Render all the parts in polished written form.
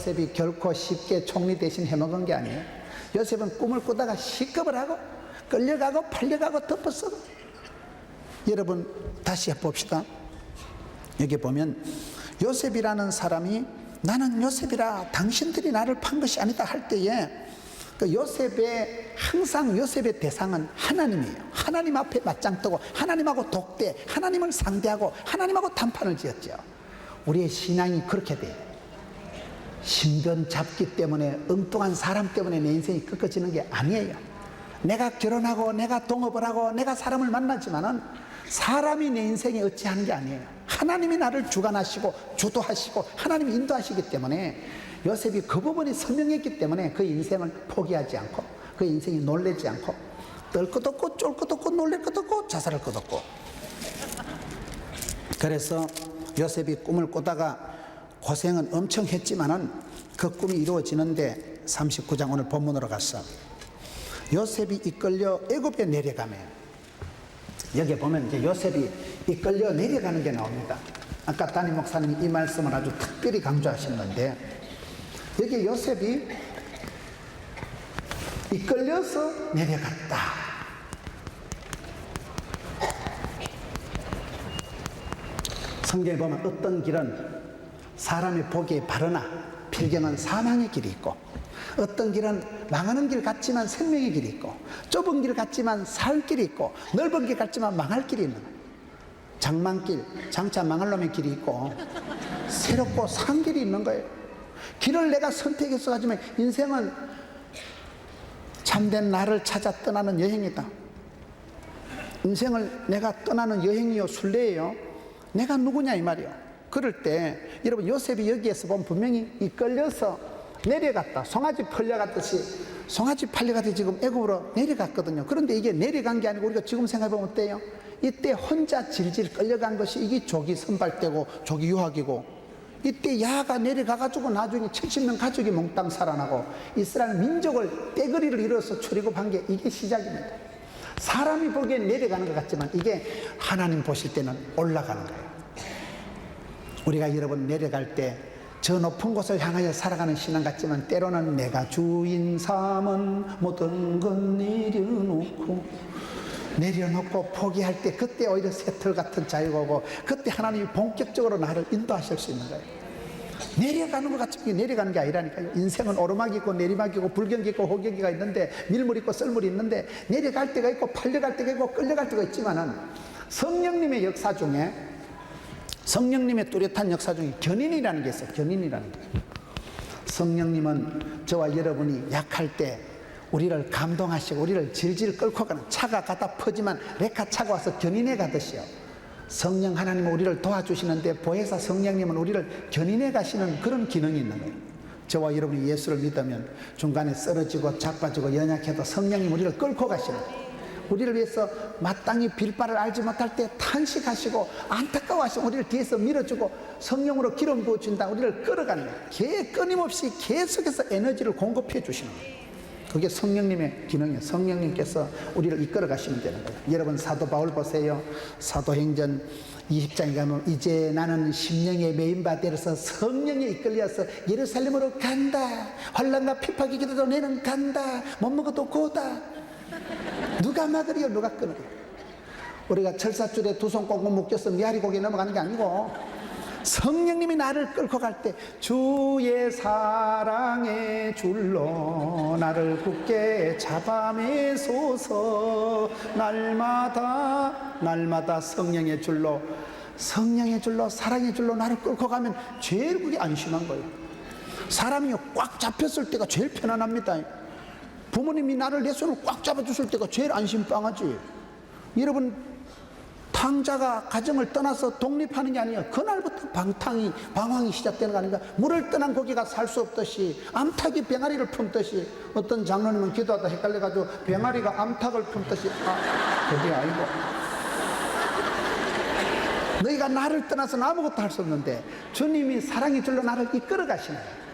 요셉이 결코 쉽게 총리 대신 해먹은 게 아니에요. 요셉은 꿈을 꾸다가 시급을 하고 끌려가고 팔려가고 덮어쓰고. 여러분 다시 해봅시다. 여기 보면 요셉이라는 사람이 나는 요셉이라 당신들이 나를 판 것이 아니다 할 때에 그 요셉의 항상 요셉의 대상은 하나님이에요. 하나님 앞에 맞짱 뜨고 하나님하고 독대, 하나님을 상대하고 하나님하고談판을 지었죠. 우리의 신앙이 그렇게 돼요. 신변 잡기 때문에 엉뚱한 사람 때문에 내 인생이 꺾어지는 게 아니에요. 내가 결혼하고 내가 동업을 하고 내가 사람을 만나지만은 사람이 내 인생에 어찌하는 게 아니에요. 하나님이 나를 주관하시고 주도하시고 하나님이 인도하시기 때문에 요셉이 그 부분이 선명했기 때문에 그 인생을 포기하지 않고 그 인생이 놀라지 않고 떨 것 없고 쫄 것 없고 놀랄 것 없고 자살할 것 없고. 그래서 요셉이 꿈을 꾸다가 고생은 엄청 했지만은 그 꿈이 이루어지는데 39장 오늘 본문으로 갔어. 요셉이 이끌려 애굽에 내려가면 여기 보면 이제 요셉이 이끌려 내려가는 게 나옵니다. 아까 담임 목사님이 이 말씀을 아주 특별히 강조하셨는데 여기 요셉이 이끌려서 내려갔다. 성경에 보면 어떤 길은 사람의 보기에 바르나 필경은 사망의 길이 있고 어떤 길은 망하는 길 같지만 생명의 길이 있고 좁은 길 같지만 살 길이 있고 넓은 길 같지만 망할 길이 있는 거예요. 장망길, 장차 망할 놈의 길이 있고 새롭고 산 길이 있는 거예요. 길을 내가 선택해서 가지면 인생은 참된 나를 찾아 떠나는 여행이다. 인생을 내가 떠나는 여행이요 순례예요. 내가 누구냐 이 말이요. 그럴 때 여러분 요셉이 여기에서 보면 분명히 이끌려서 내려갔다. 송아지 팔려갔듯이 송아지 팔려가듯이 지금 애굽으로 내려갔거든요. 그런데 이게 내려간 게 아니고 우리가 지금 생각해보면 어때요? 이때 혼자 질질 끌려간 것이 이게 조기 선발되고 조기 유학이고 이때 야가 내려가가지고 나중에 70명 가족이 몽땅 살아나고 이스라엘 민족을 떼거리를 이뤄서 출애굽한 게 이게 시작입니다. 사람이 보기엔 내려가는 것 같지만 이게 하나님 보실 때는 올라가는 거예요. 우리가 여러분 내려갈 때 저 높은 곳을 향하여 살아가는 신앙 같지만 때로는 내가 주인 삼은 모든 건 내려놓고 포기할 때 그때 오히려 새털 같은 자유가 오고 그때 하나님이 본격적으로 나를 인도하실 수 있는 거예요. 내려가는 것 같지만 내려가는 게 아니라니까요. 인생은 오르막이 있고 내리막이 있고 불경기 있고 호경기가 있는데 밀물 있고 썰물이 있는데 내려갈 때가 있고 팔려갈 때가 있고 끌려갈 때가 있지만은 성령님의 역사 중에 성령님의 뚜렷한 역사 중에 견인이라는 게 있어요. 견인이라는 게. 성령님은 저와 여러분이 약할 때 우리를 감동하시고 우리를 질질 끌고 가는 차가 가다 퍼지만 레카 차가 와서 견인해 가듯이요. 성령 하나님은 우리를 도와주시는데 보혜사 성령님은 우리를 견인해 가시는 그런 기능이 있는 거예요. 저와 여러분이 예수를 믿으면 중간에 쓰러지고 자빠지고 연약해도 성령님 우리를 끌고 가시는 거예요. 우리를 위해서 마땅히 빌바를 알지 못할 때 탄식하시고 안타까워하시고 우리를 뒤에서 밀어주고 성령으로 기름 부어준다. 우리를 끌어가는 거예요. 끊임없이 계속해서 에너지를 공급해 주시는 거예요. 그게 성령님의 기능이에요. 성령님께서 우리를 이끌어 가시면 되는 거예요. 여러분 사도 바울 보세요. 사도행전 20장에 가면 이제 나는 심령에 메인바 되어서 성령에 이끌려서 예루살렘으로 간다. 환난과 핍박이 기도도 내는 간다. 못 먹어도 고다. 누가 막으리요? 누가 끊으리요? 우리가 철사줄에 두 손 꽁꽁 묶여서 미아리 고개 넘어가는 게 아니고 성령님이 나를 끌고 갈 때 주의 사랑의 줄로 나를 굳게 잡아매소서. 날마다 성령의 줄로 사랑의 줄로 나를 끌고 가면 제일 그게 안심한 거예요. 사람이 꽉 잡혔을 때가 제일 편안합니다. 부모님이 나를 내 손을 꽉 잡아줬을 때가 제일 안심빵하지. 여러분 탕자가 가정을 떠나서 독립하는 게 아니에요. 그날부터 방황이 시작되는 거 아닌가. 물을 떠난 고기가 살 수 없듯이 암탉이 병아리를 품듯이 어떤 장로님은 기도하다 헷갈려가지고 병아리가 암탉을 품듯이 그게 아니고 너희가 나를 떠나서는 아무것도 할 수 없는데 주님이 사랑의 줄로 나를 이끌어 가시는 거예요.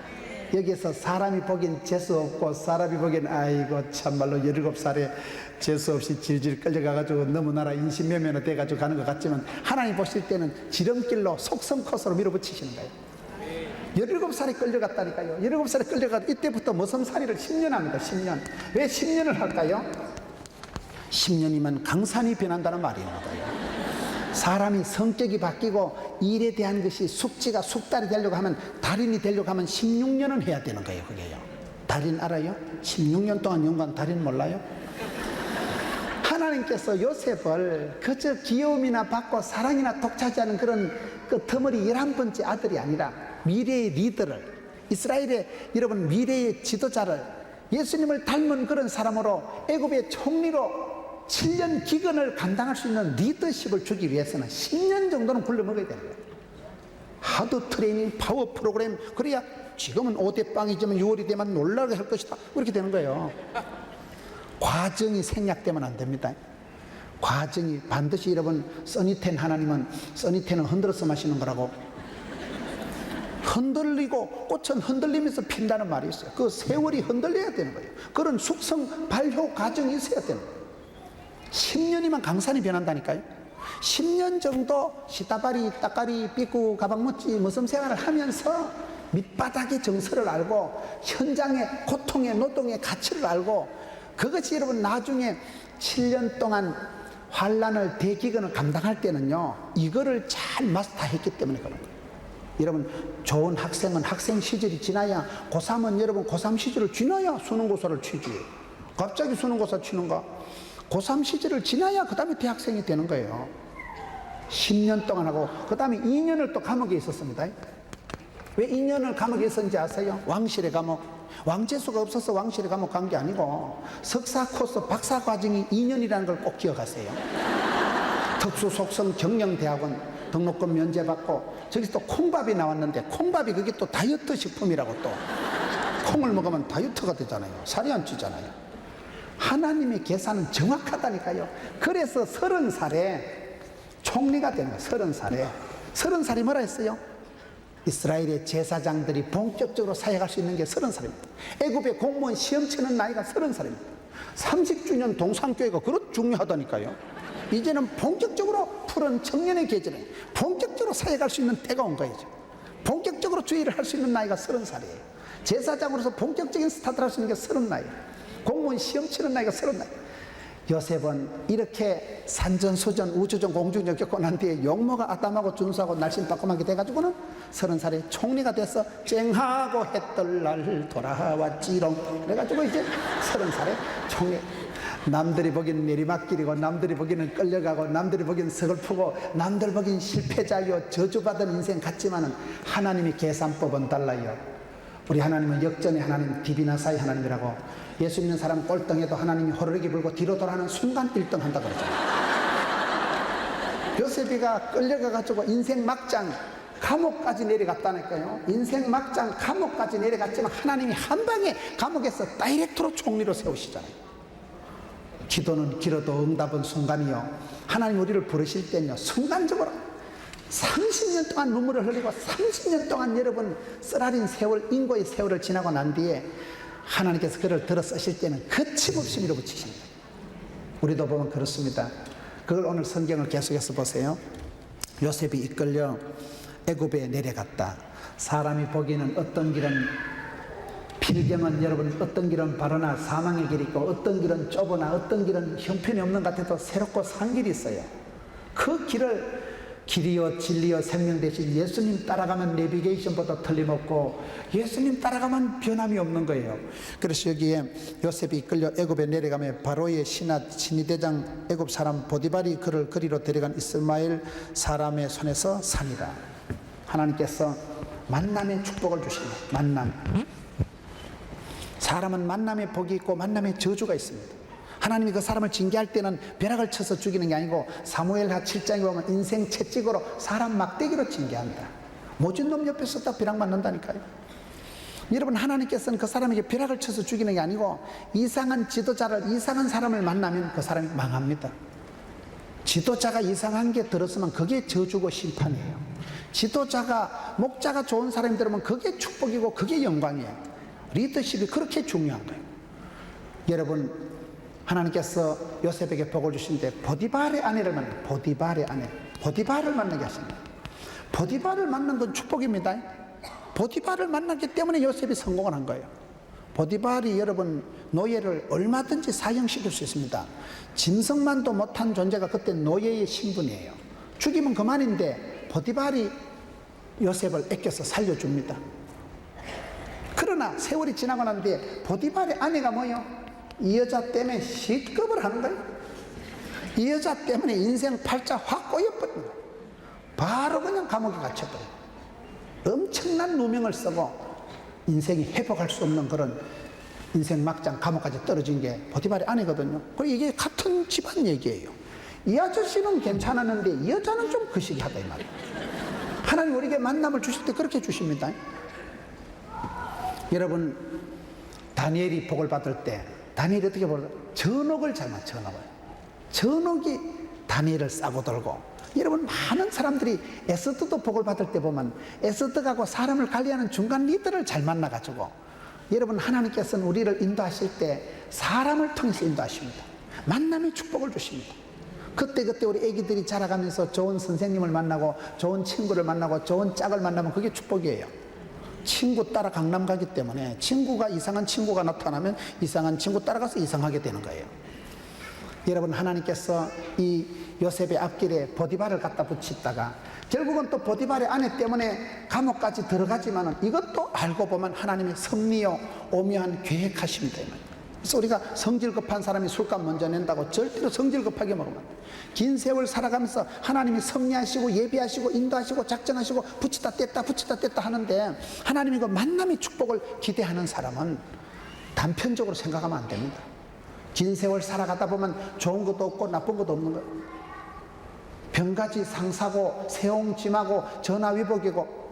여기서 사람이 보기엔 재수 없고 사람이 보기엔 아이고 참말로 17살에 재수 없이 질질 끌려가가지고 너무나라 인신매매로 돼가지고 가는 것 같지만 하나님 보실 때는 지름길로 속성 코스로 밀어붙이시는 거예요. 17살에 끌려갔다니까요. 17살에 끌려가도 이때부터 머슴살이를 10년 합니다. 10년. 왜 10년을 할까요? 10년이면 강산이 변한다는 말이 있는 거예요. 사람이 성격이 바뀌고 일에 대한 것이 숙지가 숙달이 되려고 하면, 달인이 되려고 하면 16년은 해야 되는 거예요. 그게요. 달인 알아요? 16년 동안 연구한 달인 몰라요? 하나님께서 요셉을 그저 귀여움이나 받고 사랑이나 독차지하는 그런 그 터머리 11번째 아들이 아니라 미래의 리더를, 이스라엘의 여러분 미래의 지도자를, 예수님을 닮은 그런 사람으로 애굽의 총리로 7년 기근을 감당할 수 있는 리더십을 주기 위해서는 10년 정도는 굴러먹어야 되는 거예요. 하드 트레이닝 파워 프로그램, 그래야 지금은 5대 빵이지만 6월이 되면 놀라게 할 것이다, 그렇게 되는 거예요. 과정이 생략되면 안 됩니다. 과정이 반드시, 여러분, 써니텐 하나님은, 써니텐은 흔들어서 마시는 거라고, 흔들리고 꽃은 흔들리면서 핀다는 말이 있어요. 그 세월이 흔들려야 되는 거예요. 그런 숙성 발효 과정이 있어야 되는 거예요. 10년이면 강산이 변한다니까요. 10년 정도 시다바리, 따까리, 삐꾸, 가방묻지, 머슴 생활을 하면서 밑바닥의 정서를 알고 현장의 고통의 노동의 가치를 알고, 그것이 여러분 나중에 7년 동안 환란을 대기근을 감당할 때는요, 이거를 잘 마스터했기 때문에 그런 거예요. 여러분, 좋은 학생은 학생 시절이 지나야, 고3은 여러분 고3 시절을 지나야 수능고사를 치지. 갑자기 수능고사 치는가? 고3 시절을 지나야 그 다음에 대학생이 되는 거예요. 10년 동안 하고 그 다음에 2년을 또 감옥에 있었습니다. 왜 2년을 감옥에 있었는지 아세요? 왕실의 감옥. 왕재수가 없어서 왕실의 감옥 간 게 아니고, 석사 코스 박사 과정이 2년이라는 걸 꼭 기억하세요. 특수속성 경영대학원 등록금 면제받고, 저기서 또 콩밥이 나왔는데, 콩밥이 그게 또 다이어트 식품이라고, 또 콩을 먹으면 다이어트가 되잖아요. 살이 안 찌잖아요. 하나님의 계산은 정확하다니까요. 그래서 30살에 총리가 된 거예요. 30살에. 30살이 뭐라 했어요? 이스라엘의 제사장들이 본격적으로 사역할 수 있는 게 30살입니다. 애굽의 공무원 시험 치는 나이가 30살입니다. 30주년 동산교회가 그렇게 중요하다니까요. 이제는 본격적으로 푸른 청년의 계절에 본격적으로 사역할 수 있는 때가 온 거예요. 본격적으로 주의를 할 수 있는 나이가 30살이에요. 제사장으로서 본격적인 스타트를 할 수 있는 게 30나이. 공무원 시험 치는 나이가 30나이. 요셉은 이렇게 산전수전 우주전 공중전 겪고 난 뒤에 용모가 아담하고 준수하고 날씬 따끔하게 돼가지고는 30살에 총리가 돼서 쨍하고 해뜰날 돌아왔지롱 그래가지고 이제 30살에 총리. 남들이 보기엔 내리막길이고, 남들이 보기에는 끌려가고, 남들이 보기엔 서글프고, 남들 보기엔 실패자요 저주받은 인생 같지만은 하나님의 계산법은 달라요. 우리 하나님은 역전의 하나님, 디비나사의 하나님이라고. 예수 믿는 사람 꼴등해도 하나님이 호르르기 불고 뒤로 돌아가는 순간 1등 한다고 그러잖아요. 요셉이가 끌려가가지고 인생 막장 감옥까지 내려갔다니까요. 인생 막장 감옥까지 내려갔지만 하나님이 한 방에 감옥에서 다이렉트로 총리로 세우시잖아요. 기도는 길어도 응답은 순간이요. 하나님 우리를 부르실 때는요, 순간적으로 30년 동안 눈물을 흘리고 30년 동안 여러분 쓰라린 세월, 인고의 세월을 지나고 난 뒤에 하나님께서 그를 들어 쓰실 때는 거침없이 밀어붙이십니다. 우리도 보면 그렇습니다. 그걸 오늘 성경을 계속해서 보세요. 요셉이 이끌려 애굽에 내려갔다. 사람이 보기에는 어떤 길은 필경은 여러분 어떤 길은 바로나 사망의 길이 있고, 어떤 길은 좁으나 어떤 길은 형편이 없는 것 같아도 새롭고 산 길이 있어요. 그 길을 길이요 진리요 생명 대신 예수님 따라가면 내비게이션보다 틀림없고, 예수님 따라가면 변함이 없는 거예요. 그래서 여기에 요셉이 이끌려 애굽에 내려가며 바로의 신하대장 애굽 사람 보디발이 그를 그리로 데려간 이스마엘 사람의 손에서 사니라. 하나님께서 만남의 축복을 주십니다. 만남. 사람은 만남의 복이 있고 만남의 저주가 있습니다. 하나님이 그 사람을 징계할 때는 벼락을 쳐서 죽이는 게 아니고, 사무엘하 7장에 보면 인생 채찍으로 사람 막대기로 징계한다. 모진 놈 옆에서 딱 벼락 맞는다니까요. 여러분, 하나님께서는 그 사람에게 벼락을 쳐서 죽이는 게 아니고, 이상한 지도자를, 이상한 사람을 만나면 그 사람이 망합니다. 지도자가 이상한 게 들었으면 그게 저주고 심판이에요. 지도자가, 목자가 좋은 사람이 들으면 그게 축복이고 그게 영광이에요. 리더십이 그렇게 중요한 거예요. 여러분, 하나님께서 요셉에게 복을 주신데 보디발의 아내를 만나, 보디발의 아내, 보디발을 만나게 하십니다. 보디발을 만난 건 축복입니다. 보디발을 만났기 때문에 요셉이 성공을 한 거예요. 보디발이 여러분 노예를 얼마든지 사형시킬 수 있습니다. 짐승만도 못한 존재가 그때 노예의 신분이에요. 죽이면 그만인데 보디발이 요셉을 아껴서 살려줍니다. 그러나 세월이 지나고 난 뒤에 보디발의 아내가 뭐예요? 이 여자 때문에 시급을 하는 거예요. 이 여자 때문에 인생 팔자 확 꼬여버린 거예요. 바로 그냥 감옥에 갇혀버려요. 엄청난 누명을 쓰고 인생이 회복할 수 없는 그런 인생 막장 감옥까지 떨어진 게 보디발의 아내거든요. 그리고 이게 같은 집안 얘기예요. 이 아저씨는 괜찮았는데 이 여자는 좀 거시기하다 이 말이에요. 하나님 우리에게 만남을 주실 때 그렇게 주십니다. 여러분 다니엘이 복을 받을 때 다니엘이 어떻게 벌어요? 전옥을 잘 맞춰 나와요. 전옥이 다니엘을 싸고 들고. 여러분 많은 사람들이 에스더도 복을 받을 때 보면 에스더하고 사람을 관리하는 중간 리더를 잘 만나가지고 여러분 하나님께서는 우리를 인도하실 때 사람을 통해서 인도하십니다. 만남의 축복을 주십니다. 그때 우리 애기들이 자라가면서 좋은 선생님을 만나고 좋은 친구를 만나고 좋은 짝을 만나면 그게 축복이에요. 친구 따라 강남 가기 때문에 친구가 이상한 친구가 나타나면 이상한 친구 따라가서 이상하게 되는 거예요. 여러분 하나님께서 이 요셉의 앞길에 보디발을 갖다 붙이다가 결국은 또 보디발의 아내 때문에 감옥까지 들어가지만 이것도 알고 보면 하나님의 섭리요 오묘한 계획하십니다. 그래서 우리가 성질 급한 사람이 술값 먼저 낸다고 절대로 성질 급하게 먹으면 안 돼요. 긴 세월 살아가면서 하나님이 섭리하시고 예비하시고 인도하시고 작정하시고 붙이다 뗐다 하는데 하나님이 그 만남의 축복을 기대하는 사람은 단편적으로 생각하면 안 됩니다. 긴 세월 살아가다 보면 좋은 것도 없고 나쁜 것도 없는 거예요. 병가지 상사고 세옹짐하고 전화위복이고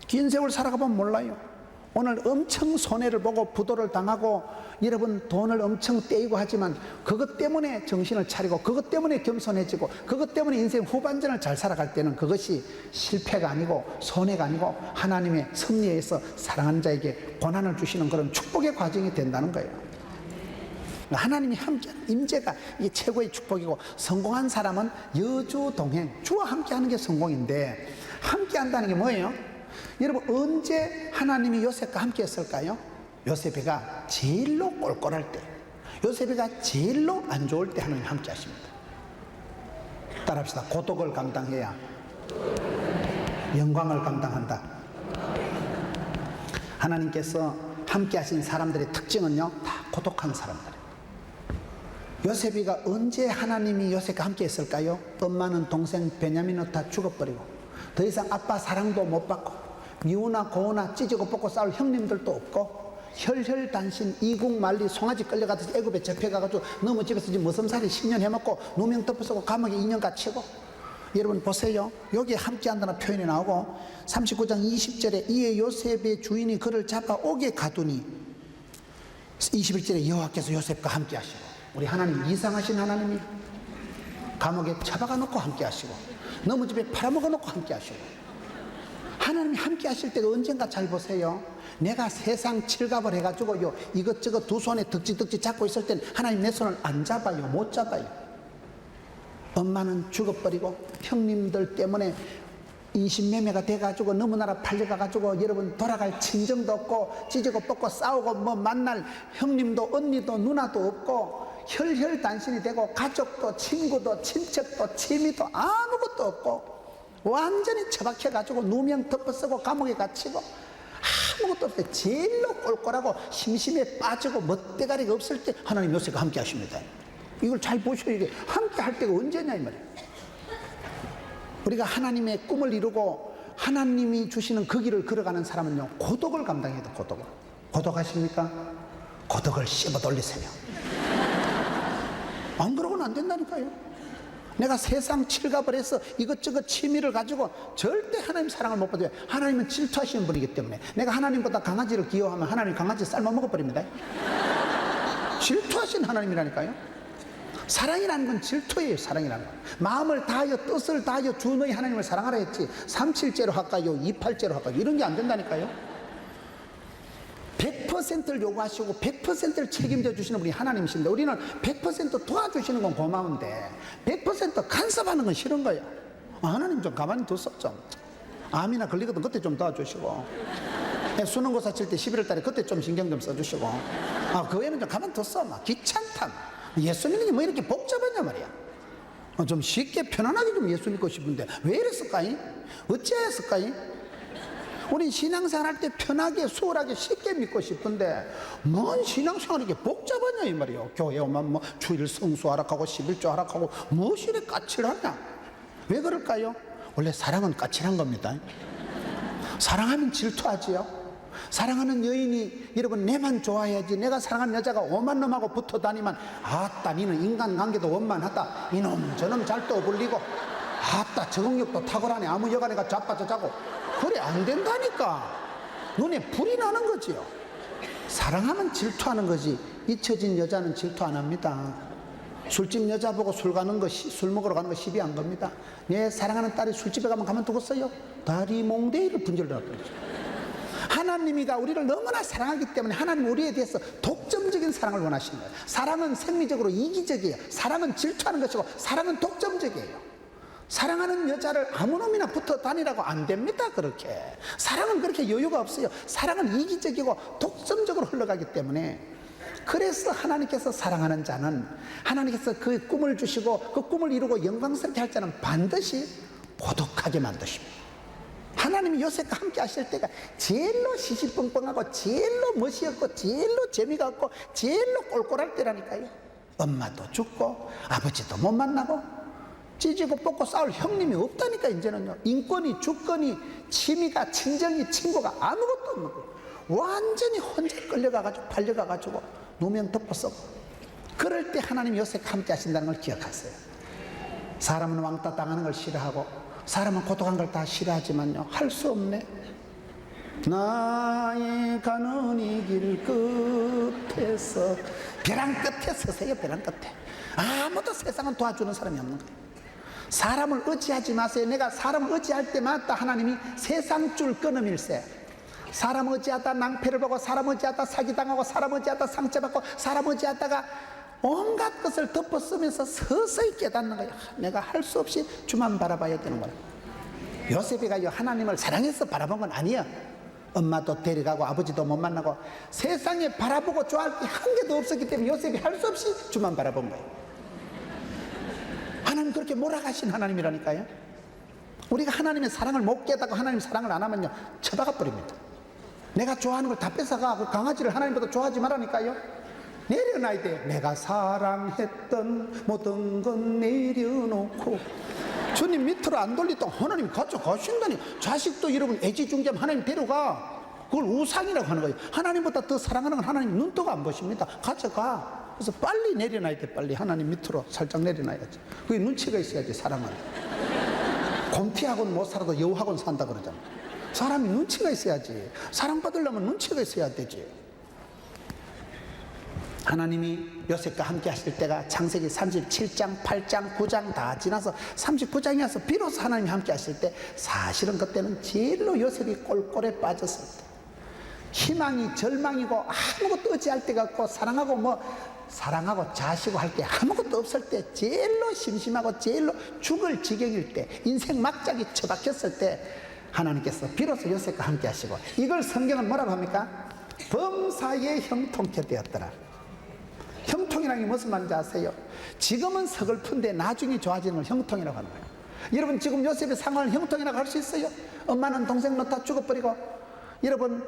긴 세월 살아가보면 몰라요. 오늘 엄청 손해를 보고 부도를 당하고 여러분 돈을 엄청 떼이고 하지만 그것 때문에 정신을 차리고 그것 때문에 겸손해지고 그것 때문에 인생 후반전을 잘 살아갈 때는 그것이 실패가 아니고 손해가 아니고 하나님의 섭리에 의해서 사랑하는 자에게 고난을 주시는 그런 축복의 과정이 된다는 거예요. 하나님이 함께하는 임재가 이게 최고의 축복이고 성공한 사람은 여주동행 주와 함께하는 게 성공인데 함께한다는 게 뭐예요? 여러분 언제 하나님이 요셉과 함께 했을까요? 요셉이가 제일로 꼴꼴할 때 요셉이가 제일로 안 좋을 때 하나님 함께 하십니다. 따라합시다. 고독을 감당해야 영광을 감당한다. 하나님께서 함께 하신 사람들의 특징은요 다 고독한 사람들이에요. 요셉이가 언제 하나님이 요셉과 함께 했을까요? 엄마는 동생 베냐민은 다 죽어버리고 더 이상 아빠 사랑도 못 받고 미우나 고우나 찢고 뽑고 싸울 형님들도 없고 혈혈단신 이국만리 송아지 끌려가듯이 애굽에 잡혀가가지고 너무 집에서 지금 머슴살이 10년 해먹고 누명 덮어쓰고 감옥에 2년 갇히고 여러분 보세요. 여기에 함께한다는 표현이 나오고 39장 20절에 이에 요셉의 주인이 그를 잡아 옥에 가두니 21절에 여호와께서 요셉과 함께 하시고 우리 하나님 이상하신 하나님이 감옥에 잡아가 놓고 함께 하시고 너무 집에 팔아먹어 놓고 함께 하시고 하나님이 함께 하실 때가 언젠가 잘 보세요. 내가 세상 칠갑을 해가지고요 이것저것 두 손에 득지 잡고 있을 땐 하나님 내 손을 안 잡아요. 못 잡아요. 엄마는 죽어버리고 형님들 때문에 인신매매가 돼가지고 너무나라 팔려가가지고 여러분 돌아갈 친정도 없고 찢고 뽑고 싸우고 뭐 만날 형님도 언니도 누나도 없고 혈혈단신이 되고 가족도 친구도 친척도 취미도 아무것도 없고 완전히 처박혀가지고 누명 덮어쓰고 감옥에 갇히고 아무것도 없을 때 제일로 꼴꼴하고 심심해 빠지고 멋대가리가 없을 때 하나님 요셉과 함께 하십니다. 이걸 잘 보셔야 이게 함께 할 때가 언제냐 이 말이에요. 우리가 하나님의 꿈을 이루고 하나님이 주시는 그 길을 걸어가는 사람은요 고독을 감당해야 돼. 고독하십니까? 고독을 씹어 돌리세요. 안 그러고는 안 된다니까요. 내가 세상 칠갑을 해서 이것저것 취미를 가지고 절대 하나님 사랑을 못 받아요. 하나님은 질투하시는 분이기 때문에 내가 하나님보다 강아지를 귀여워하면 하나님 강아지 삶아 먹어버립니다. 질투하신 하나님이라니까요. 사랑이라는 건 질투예요. 사랑이라는 건 마음을 다하여 뜻을 다하여 주 너희 하나님을 사랑하라 했지 3.7제로 할까요 2.8제로 할까요 이런 게 안 된다니까요. 100%를 요구하시고 100%를 책임져 주시는 분이 하나님이신데 우리는 100% 도와주시는 건 고마운데 100% 간섭하는 건 싫은 거예요. 하나님 좀 가만히 뒀어 좀. 암이나 걸리거든 그때 좀 도와주시고, 수능고사 칠 때 11월 달에 그때 좀 신경 좀 써주시고, 그 외에는 좀 가만뒀어. 막 귀찮다. 예수 믿는 게 뭐 이렇게 복잡하냐 말이야. 좀 쉽게 편안하게 좀 예수 믿고 싶은데 왜 이랬을까이? 어찌하였을까이? 우린 신앙생활 할 때 편하게 수월하게 쉽게 믿고 싶은데 뭔 신앙생활이 이렇게 복잡하냐 이 말이에요. 교회 오면 뭐 주일 성수 하락하고 11조 하락하고 무엇이 이렇게 까칠하냐? 왜 그럴까요? 원래 사랑은 까칠한 겁니다. 사랑하면 질투하지요. 사랑하는 여인이 여러분 내만 좋아해야지, 내가 사랑하는 여자가 오만 놈하고 붙어 다니면 아따 니는 인간관계도 원만하다, 이놈 저놈 잘 떠불리고, 아따 적응력도 탁월하네, 아무 여간에가 자빠져 자고, 그래 안 된다니까. 눈에 불이 나는 거지요. 사랑하면 질투하는 거지, 잊혀진 여자는 질투 안 합니다. 술집 여자 보고 술 먹으러 가는 거 시비 안 겁니다. 내 사랑하는 딸이 술집에 가면 두겠어요? 다리 몽대를 분절을 하거든요. 하나님이가 우리를 너무나 사랑하기 때문에 하나님 우리에 대해서 독점적인 사랑을 원하시는 거예요. 사랑은 생리적으로 이기적이에요. 사랑은 질투하는 것이고 사랑은 독점적이에요. 사랑하는 여자를 아무 놈이나 붙어 다니라고 안 됩니다. 그렇게 사랑은 그렇게 여유가 없어요. 사랑은 이기적이고 독점적으로 흘러가기 때문에, 그래서 하나님께서 사랑하는 자는, 하나님께서 그 꿈을 주시고 그 꿈을 이루고 영광스럽게 할 자는 반드시 고독하게 만드십니다. 하나님이 요셉과 함께 하실 때가 제일로 시시뻥뻥하고 제일로 멋이었고 제일로 재미가 없고 제일로 꼴꼴할 때라니까요. 엄마도 죽고 아버지도 못 만나고 찢고 뽑고 싸울 형님이 없다니까. 이제는요, 인권이 주권이 취미가 친정이 친구가 아무것도 없는 거예요. 완전히 혼자 끌려가가지고 팔려가가지고 누명 덮어서. 그럴 때 하나님이 요셉과 함께 하신다는 걸 기억하세요. 사람은 왕따 당하는 걸 싫어하고 사람은 고독한 걸 다 싫어하지만요, 할 수 없네. 나의 가는 이 길 끝에서, 벼랑 끝에 서세요. 벼랑 끝에. 아무도 세상은 도와주는 사람이 없는 거예요. 사람을 의지하지 마세요. 내가 사람을 의지할 때마다 하나님이 세상 줄 끊음일세. 사람 의지하다 낭패를 보고, 사람 의지하다 사기당하고, 사람 의지하다 상처받고, 사람 의지하다가 온갖 것을 덮어쓰면서 서서히 깨닫는 거예요. 내가 할 수 없이 주만 바라봐야 되는 거예요. 요셉이가 하나님을 사랑해서 바라본 건 아니에요. 엄마도 데려가고 아버지도 못 만나고 세상에 바라보고 좋아할 게 한 개도 없었기 때문에 요셉이 할 수 없이 주만 바라본 거예요. 하나님 그렇게 몰아가신 하나님이라니까요. 우리가 하나님의 사랑을 못 깨닫고 하나님 사랑을 안 하면요, 쳐다가 버립니다. 내가 좋아하는 걸 다 뺏어가. 그 강아지를 하나님보다 좋아하지 말라니까요. 내려놔야 돼. 내가 사랑했던 모든 건 내려놓고 주님 밑으로 안 돌리다 하나님 가져가신다니. 자식도 여러분 애지중지하면 하나님 데려가. 그걸 우상이라고 하는 거예요. 하나님보다 더 사랑하는 건 하나님 눈떠가 안 보십니다. 가져가. 그래서 빨리 내려놔야 돼. 빨리 하나님 밑으로 살짝 내려놔야지. 그게 눈치가 있어야지. 사람은 곰티하고는 못 살아도 여우하고는 산다 그러잖아. 사람이 눈치가 있어야지. 사랑받으려면 눈치가 있어야 되지. 하나님이 요셉과 함께 하실 때가 창세기 37장, 8장, 9장 다 지나서 39장이어서 비로소 하나님이 함께 하실 때, 사실은 그때는 제일로 요셉이 꼴꼴에 빠졌을 때, 희망이 절망이고 아무것도 의지할 데가 없고 사랑하고 자시고 할 때 아무것도 없을 때, 제일로 심심하고 제일로 죽을 지경일 때, 인생 막장이 처박혔을 때 하나님께서 비로소 요셉과 함께 하시고, 이걸 성경은 뭐라고 합니까? 범사에 형통케 되었더라. 형통이라는 게 무슨 말인지 아세요? 지금은 서글픈데 나중에 좋아지는 걸 형통이라고 하는 거예요. 여러분 지금 요셉의 상황을 형통이라고 할 수 있어요? 엄마는 동생 놓다 죽어버리고, 여러분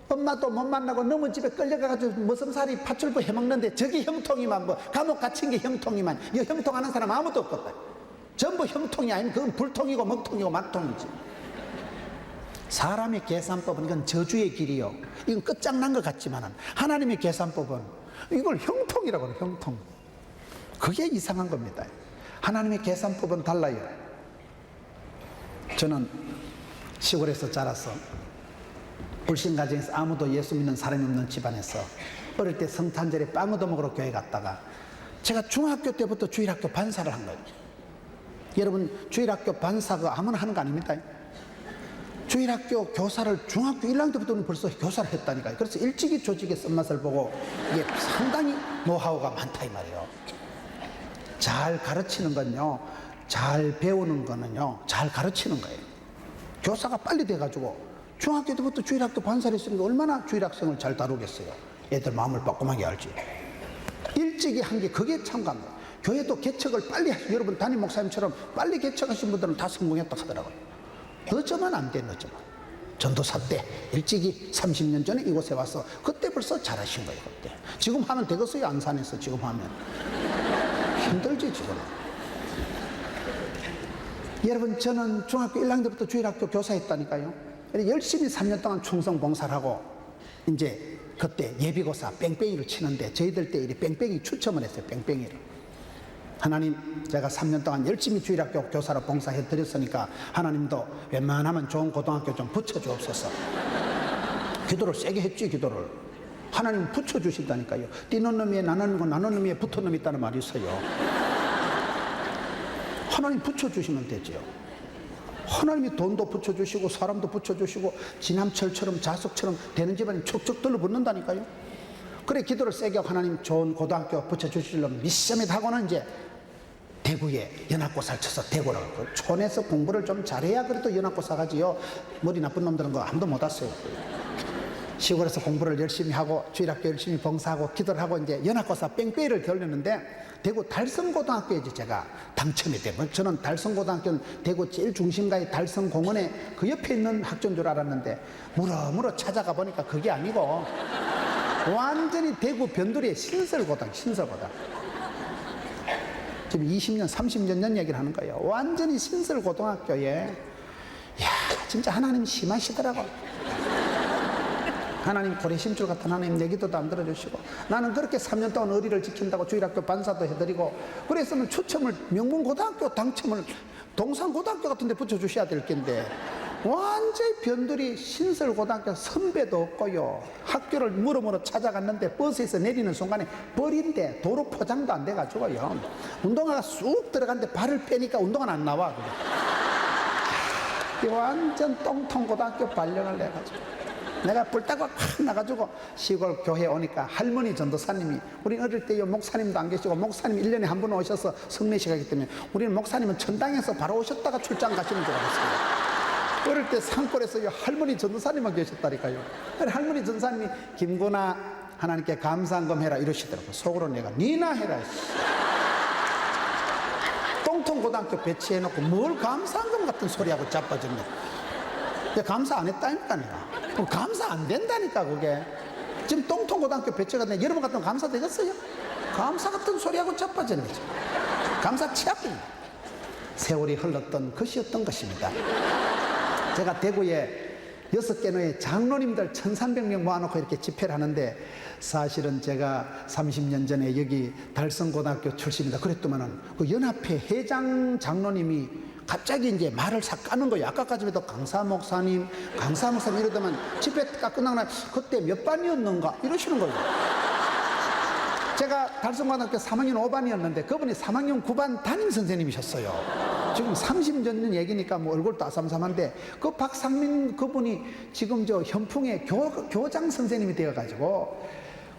엄마도 못 만나고 너무 집에 끌려가가지고 머슴살이 파출부 해먹는데 저게 형통이만, 뭐 감옥 갇힌 게 형통이만, 이 형통하는 사람 아무도 없거든. 전부 형통이 아니면 그건 불통이고 먹통이고 막통이지. 사람의 계산법은 이건 저주의 길이요. 이건 끝장난 것 같지만 하나님의 계산법은 이걸 형통이라고 해요. 형통. 그게 이상한 겁니다. 하나님의 계산법은 달라요. 저는 시골에서 자라서 불신 가정에서 아무도 예수 믿는 사람이 없는 집안에서 어릴 때 성탄절에 빵 얻어먹으러 교회 갔다가 제가 중학교 때부터 주일학교 반사를 한 거예요. 여러분 주일학교 반사가 아무나 하는 거 아닙니다. 주일학교 교사를 중학교 1학년 때부터는 벌써 교사를 했다니까요. 그래서 일찍이 조직의 쓴맛을 보고 이게 상당히 노하우가 많다 이 말이에요. 잘 가르치는 건요, 잘 배우는 거는요, 잘 가르치는 거예요. 교사가 빨리 돼가지고 중학교 때부터 주일학교 반사를 했으니까 얼마나 주일학생을 잘 다루겠어요. 애들 마음을 빠꼼하게 알지. 일찍이 한 게 그게 참감. 교회도 개척을 빨리 하시고, 여러분 담임 목사님처럼 빨리 개척하신 분들은 다 성공했다 하더라고요. 늦으면 안 돼, 늦으면. 전도사 때 일찍이 30년 전에 이곳에 와서 그때 벌써 잘하신 거예요. 그때. 지금 하면 되겠어요? 안산에서 지금 하면 힘들지 지금은. 여러분 저는 중학교 1학년 때부터 주일학교 교사했다니까요. 열심히 3년 동안 충성 봉사를 하고 이제 그때 예비고사 뺑뺑이를 치는데 저희들 때 이 뺑뺑이 추첨을 했어요. 뺑뺑이를. 하나님, 제가 3년 동안 열심히 주일학교 교사로 봉사해 드렸으니까 하나님도 웬만하면 좋은 고등학교 좀 붙여주옵소서. 기도를 세게 했지. 기도를. 하나님 붙여주신다니까요. 뛰는 놈 위에 나는 거, 나는 놈 위에 붙은 놈이 있다는 말이 있어요. 하나님 붙여주시면 되죠. 하나님이 돈도 붙여주시고 사람도 붙여주시고 지남철처럼 자석처럼 되는 집안이 척척 들러붙는다니까요. 그래 기도를 세게 하고 하나님 좋은 고등학교 붙여주시려면 미션이 하고는 이제 대구에 연합고사를 쳐서 대구를 가고 촌에서 공부를 좀 잘해야 그래도 연합고사 가지요. 머리 나쁜 놈들은 거 아무도 못 왔어요. 시골에서 공부를 열심히 하고 주일학교 열심히 봉사하고 기도를 하고 이제 연합고사 뺑뺑이를 겨루는데 대구 달성고등학교에 이제 제가 당첨이 되고, 저는 달성고등학교는 대구 제일 중심가의 달성공원에 그 옆에 있는 학교인 줄 알았는데 물어물어 찾아가 보니까 그게 아니고 완전히 대구 변두리의 신설고등학교. 지금 20년 30년 전 얘기를 하는 거예요. 완전히 신설고등학교에. 이야 진짜 하나님 심하시더라고. 하나님 고래심줄 같은 하나님 내 기도도 안 들어주시고, 나는 그렇게 3년 동안 의리를 지킨다고 주일학교 반사도 해드리고 그랬으면 추첨을 명문고등학교 당첨을 동산고등학교 같은 데 붙여주셔야 될 텐데 완전히 변두리 신설고등학교 선배도 없고요. 학교를 물어물어 찾아갔는데 버스에서 내리는 순간에 벌인데 도로 포장도 안 돼가지고요. 운동화가 쑥 들어갔는데 발을 빼니까 운동화는 안 나와. 완전 똥통고등학교 발령을 내가지고 내가 뿔따가 확 나가지고 시골 교회에 오니까 할머니 전도사님이, 우리는 어릴 때 목사님도 안 계시고 목사님 1년에 한 번 오셔서 성례식 하기 때문에 우리는 목사님은 천당에서 바로 오셨다가 출장 가시는 줄 알았어요. 어릴 때 산골에서 할머니 전도사님만 계셨다니까요. 할머니 전도사님이 김구나 하나님께 감사한금 해라 이러시더라고요. 속으로 내가 니나 해라. 똥통고등학교 배치해놓고 뭘 감사한금 같은 소리하고 자빠졌네. 감사 안 했다니까 내가. 감사 안 된다니까 그게. 지금 똥통고등학교 배치가 되네. 여러분 같으면 감사 되겠어요? 감사 같은 소리하고 자빠졌네. 감사 치아뿐. 세월이 흘렀던 것이었던 것입니다. 제가 대구에 6개노의 장로님들 1300명 모아놓고 이렇게 집회를 하는데 사실은 제가 30년 전에 여기 달성고등학교 출신이다 그랬더만은 그 연합회 회장 장로님이 갑자기 이제 말을 싹 까는 거예요. 아까까지만 해도 강사 목사님 이러더만 집회가 끝나고 나 그때 몇 반이었는가 이러시는 거예요. 제가 달성고등학교 3학년 5반이었는데 그분이 3학년 9반 담임 선생님이셨어요. 지금 30년 전 얘기니까 뭐 얼굴도 아삼삼한데 그 박상민 그분이 지금 저 현풍의 교장 선생님이 되어가지고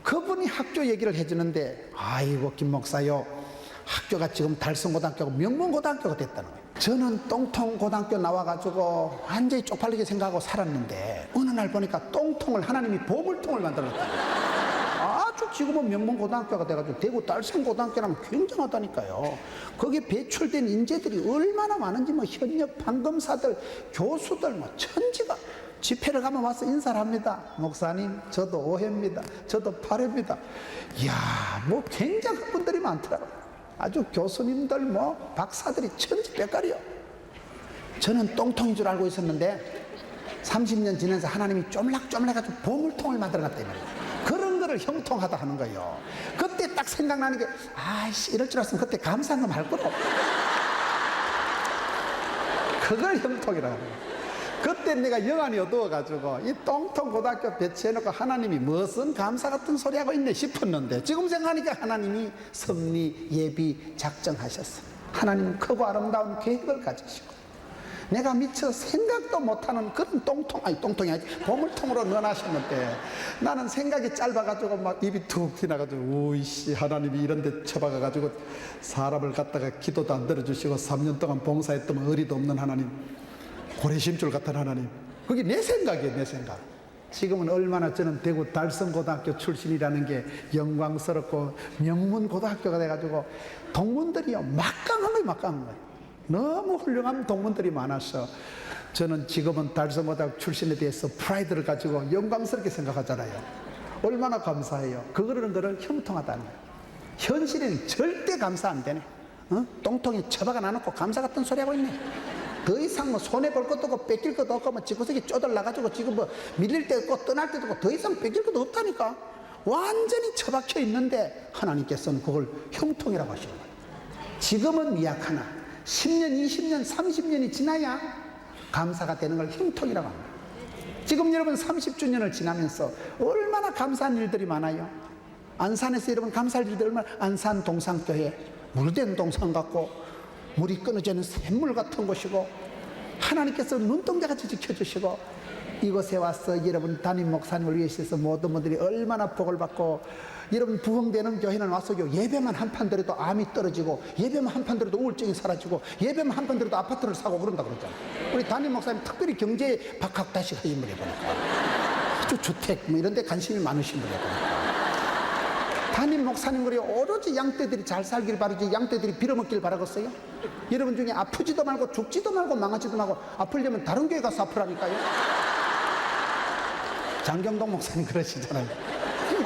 그분이 학교 얘기를 해주는데 아이고 김 목사요, 학교가 지금 달성고등학교가 명문고등학교가 됐다는 거예요. 저는 똥통고등학교 나와가지고 완전히 쪽팔리게 생각하고 살았는데 어느 날 보니까 똥통을 하나님이 보물통을 만들었다. 아주 지금은 명문고등학교가 돼가지고 대구 달성고등학교라면 굉장하다니까요. 거기에 배출된 인재들이 얼마나 많은지 뭐 현역 판검사들 교수들 뭐 천지가 집회를 가면 와서 인사를 합니다. 목사님 저도 5회입니다. 저도 8회입니다. 이야 뭐 굉장한 분들이 많더라고요. 아주 교수님들 뭐 박사들이 천지백갈이요. 저는 똥통인 줄 알고 있었는데 30년 지나서 하나님이 쪼물락쪼물락해가지고 보물통을 만들어놨다 이 말이에요. 그런 거를 형통하다 하는 거예요. 그때 딱 생각나는 게 아이씨 이럴 줄 알았으면 그때 감사한 거 말고도 그걸 형통이라고 하는 거예요. 그때 내가 영안이 어두워가지고 이 똥통고등학교 배치해놓고 하나님이 무슨 감사 같은 소리 하고 있네 싶었는데 지금 생각하니까 하나님이 섭리 예비 작정하셨어. 하나님은 크고 아름다운 계획을 가지시고 내가 미처 생각도 못하는 그런 똥통이 아니지 보물통으로 넣어놨었는데 나는 생각이 짧아가지고 막 입이 툭 튀나가지고 우이씨 하나님이 이런 데 처박아가지고 사람을 갖다가 기도도 안 들어주시고 3년 동안 봉사했더만 의리도 없는 하나님 고래심줄 같은 하나님. 그게 내 생각이에요, 내 생각. 지금은 얼마나 저는 대구 달성고등학교 출신이라는 게 영광스럽고 명문고등학교가 돼가지고 동문들이요 막강한 거예요, 막강한 거예요. 너무 훌륭한 동문들이 많아서 저는 지금은 달성고등학교 출신에 대해서 프라이드를 가지고 영광스럽게 생각하잖아요. 얼마나 감사해요. 그러는 거를 형통하다는 거예요. 현실에는 절대 감사 안 되네. 똥통에 처박아 놔놓고 감사 같은 소리 하고 있네. 더 이상 뭐 손해볼 것도 없고 뺏길 것도 없고 뭐 집구석에 쪼들나가지고 지금 뭐 밀릴 때도 없고 떠날 때도 없고 더 이상 뺏길 것도 없다니까. 완전히 처박혀 있는데 하나님께서는 그걸 형통이라고 하시는 거예요. 지금은 미약하나 10년, 20년, 30년이 지나야 감사가 되는 걸 형통이라고 합니다. 지금 여러분 30주년을 지나면서 얼마나 감사한 일들이 많아요. 안산에서 여러분 감사할 일들이 얼마나, 안산 동산교회 물된 동산 같고 물이 끊어져 있는 샘물 같은 곳이고 하나님께서 눈동자같이 지켜주시고 이곳에 와서 여러분 담임 목사님을 위해서 모든 분들이 얼마나 복을 받고 여러분 부흥되는 교회는 와서 예배만 한 판 드려도 암이 떨어지고 예배만 한 판 드려도 우울증이 사라지고 예배만 한 판 드려도 아파트를 사고 그런다 그러잖아요. 우리 담임 목사님 특별히 경제에 박학다식 하신 분이 보니까 아주 주택 뭐 이런 데 관심이 많으신 분이 보니까 담임 목사님 그래요. 오로지 양떼들이 잘 살길 바라지 양떼들이 빌어먹길 바라겠어요? 여러분 중에 아프지도 말고 죽지도 말고 망하지도 말고 아프려면 다른 교회 가서 아프라니까요. 장경동 목사님 그러시잖아요.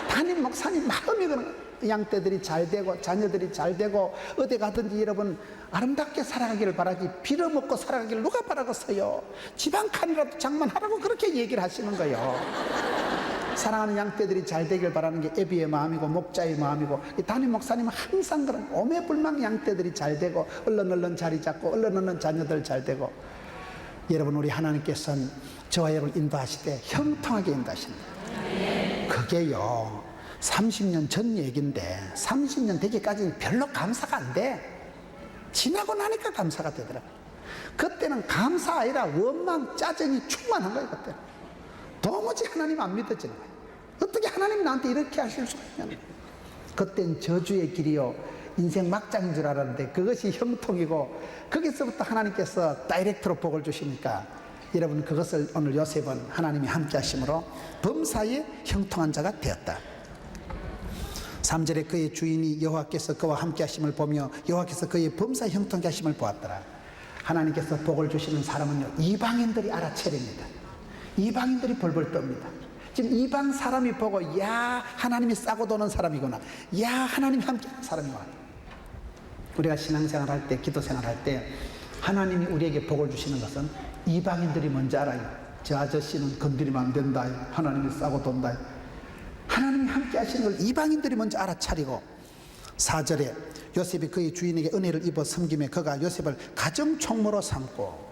담임 목사님 마음이 그런 양떼들이 잘 되고 자녀들이 잘 되고 어디 가든지 여러분 아름답게 살아가기를 바라지 빌어먹고 살아가기를 누가 바라겠어요? 집 한 칸이라도 장만하라고 그렇게 얘기를 하시는 거예요. 사랑하는 양떼들이 잘 되길 바라는 게 애비의 마음이고 목자의 마음이고 이 담임 목사님은 항상 그런 오매불망 양떼들이 잘 되고 얼른 자리 잡고 얼른 자녀들 잘 되고 여러분 우리 하나님께서는 저와 여러분 인도하실 때 형통하게 인도하신다. 그게요 30년 전 얘기인데 30년 되기까지는 별로 감사가 안 돼. 지나고 나니까 감사가 되더라고요. 그때는 감사 아니라 원망 짜증이 충만한 거예요. 그때는 도무지 하나님 안 믿어지는 거예요. 어떻게 하나님 나한테 이렇게 하실 수가 있냐는 거예요. 그땐 저주의 길이요 인생 막장인 줄 알았는데 그것이 형통이고 거기서부터 하나님께서 다이렉트로 복을 주시니까 여러분 그것을 오늘 요셉은 하나님이 함께 하심으로 범사에 형통한 자가 되었다. 3절에 그의 주인이 여호와께서 그와 함께 하심을 보며 여호와께서 그의 범사에 형통하게 하심을 보았더라. 하나님께서 복을 주시는 사람은요 이방인들이 알아차립니다. 이방인들이 벌벌 떱니다. 지금 이방 사람이 보고 야 하나님이 싸고 도는 사람이구나, 야 하나님이 함께하는 사람이구나. 우리가 신앙생활 할 때 기도생활 할 때 하나님이 우리에게 복을 주시는 것은 이방인들이 먼저 알아요. 저 아저씨는 건드리면 안 된다, 하나님이 싸고 돈다. 하나님이 함께 하시는 걸 이방인들이 먼저 알아차리고 4절에 요셉이 그의 주인에게 은혜를 입어 섬김에 그가 요셉을 가정총무로 삼고,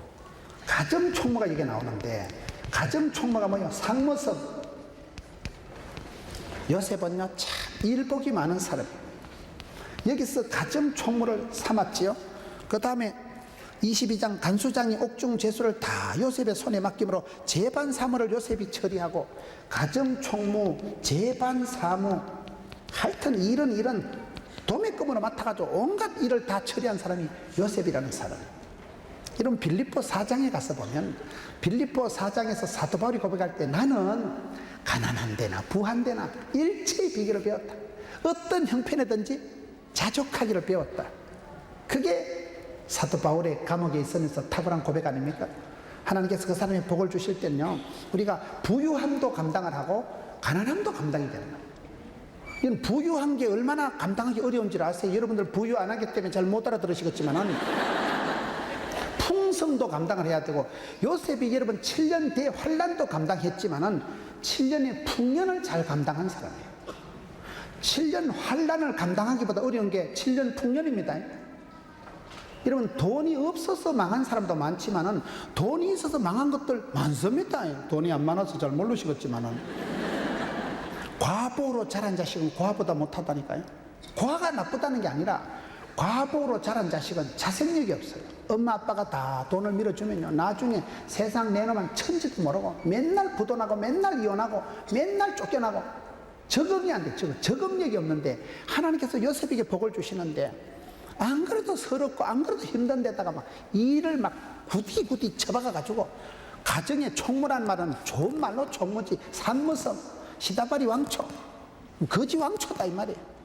가정총무가 이게 나오는데 가정총무가 뭐예요? 상무석. 요셉은요 참 일복이 많은 사람이에요. 여기서 가정총무를 삼았지요. 그 다음에 22장 간수장이 옥중 제수를 다 요셉의 손에 맡김으로 재반 사무를 요셉이 처리하고, 가정총무, 재반 사무, 하여튼 이런 도매금으로 맡아가지고 온갖 일을 다 처리한 사람이 요셉이라는 사람이에요. 이런 빌립보 4장에 가서 보면 빌립보 4장에서 사도 바울이 고백할 때 나는 가난한 데나 부한 데나 일체의 비결을 배웠다. 어떤 형편이든지 자족하기를 배웠다. 그게 사도 바울의 감옥에 있으면서 탁월한 고백 아닙니까? 하나님께서 그 사람의 복을 주실 때는요 우리가 부유함도 감당을 하고 가난함도 감당이 되는 거예요. 이건 부유한 게 얼마나 감당하기 어려운지 아세요? 여러분들 부유 안 하기 때문에 잘 못 알아들으시겠지만은 풍성도 감당을 해야 되고, 요셉이 여러분 7년 대환란도 감당했지만은 7년의 풍년을 잘 감당한 사람이에요. 7년 환란을 감당하기보다 어려운 게 7년 풍년입니다. 여러분 돈이 없어서 망한 사람도 많지만은 돈이 있어서 망한 것들 많습니다. 돈이 안 많아서 잘 모르시겠지만은 과부로 자란 자식은 과보다 못하다니까요. 과가 나쁘다는 게 아니라 과부로 자란 자식은 자생력이 없어요. 엄마 아빠가 다 돈을 밀어주면요 나중에 세상 내놓으면 천지도 모르고 맨날 부도나고 맨날 이혼하고 맨날 쫓겨나고 적응이 안 돼. 적응력이 없는데 하나님께서 요셉에게 복을 주시는데 안 그래도 서럽고 안 그래도 힘든 데다가 막 일을 막 굳이 쳐박아가지고 가정의 총무란 말은 좋은 말로 총무지 산무성, 시다바리 왕초, 거지 왕초다 이 말이에요.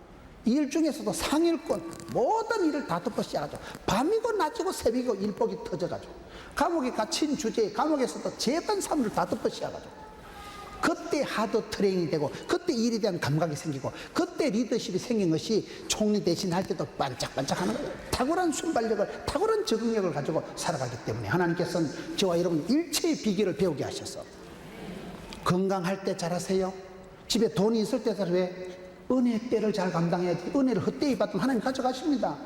일 중에서도 상일권 모든 일을 다 덮어 씌워가지고 밤이고 낮이고 새벽이고 일복이 터져가지고 감옥에 갇힌 주제에 감옥에서도 재단 사무를 다 덮어 씌워가지고 그때 하드 트레이닝이 되고 그때 일에 대한 감각이 생기고 그때 리더십이 생긴 것이 총리 대신 할 때도 반짝반짝하는 거예요. 탁월한 순발력을 탁월한 적응력을 가지고 살아가기 때문에 하나님께서는 저와 여러분 일체의 비결을 배우게 하셔서 건강할 때 잘하세요. 집에 돈이 있을 때 왜 은혜의 때를 잘 감당해야지. 은혜를 헛되이 받으면 하나님 가져가십니다.